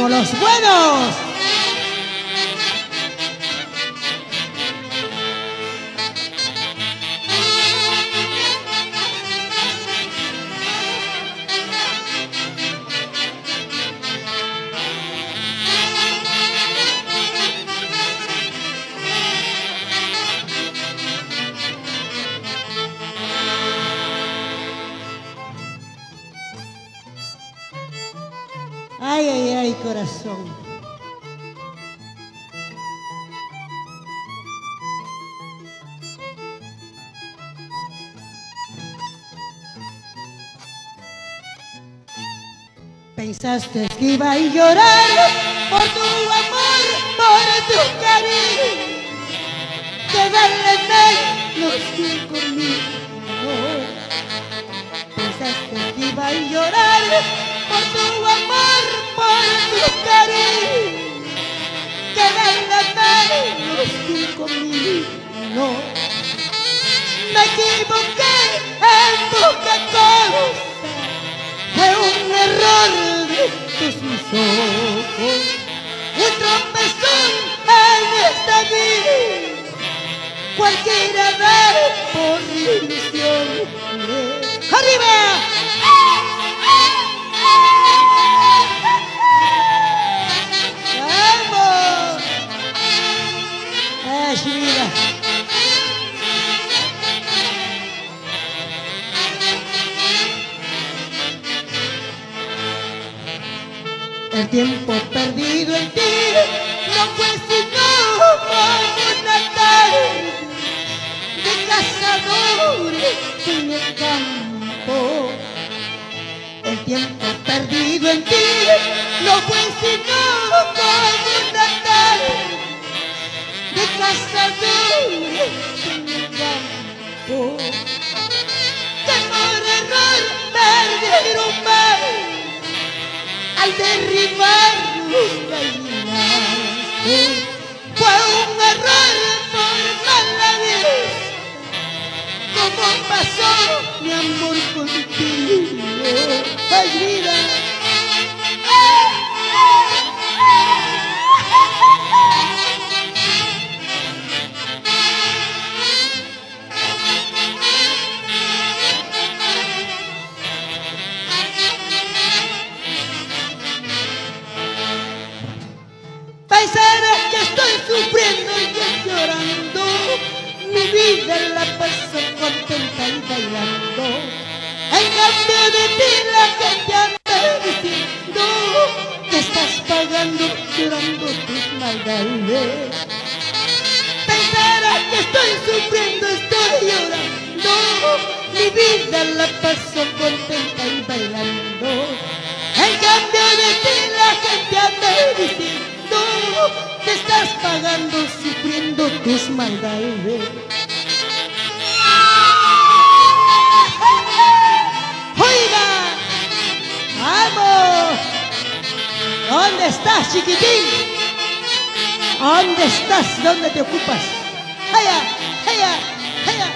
como los buenos. Ay, ay, ay, corazón. Pensaste que iba a llorar por tu amor, por tu cariño, que vale menos que conmigo. Pensaste que iba a llorar por tu amor, por tu cariño, que vale menos que conmigo. Me equivoqué en buscar cosas, fue un error de tus ojos, un tropezón en esta vida, cualquiera da por ilusión. ¡Arriba! ¡Vamos! ¡Ay, vida! El tiempo perdido en ti no fue sino como una tarde de cazadores en el campo. El tiempo perdido en ti no fue sino como una tarde de cazadores en el campo. Que por error perdieron más al derribar un gallinazo. Fue un error por mala vista, como pasó mi amor contigo. ¡Ay, vida! Paisanas que estoy sufriendo y llorando, mi vida la paso contenta y bailando. En cambio de ti la gente anda diciendo que estás pagando llorando tus maldades. Paisanas que estoy sufriendo, estoy llorando, mi vida la paso contenta y bailando. En cambio de ti la gente anda diciendo que estás pagando, sufriendo tus maldades. ¡Oiga! ¡Vamos! ¿Dónde estás, chiquitín? ¿Dónde estás? ¿Dónde te ocupas? ¡Haya! ¡Haya! ¡Haya!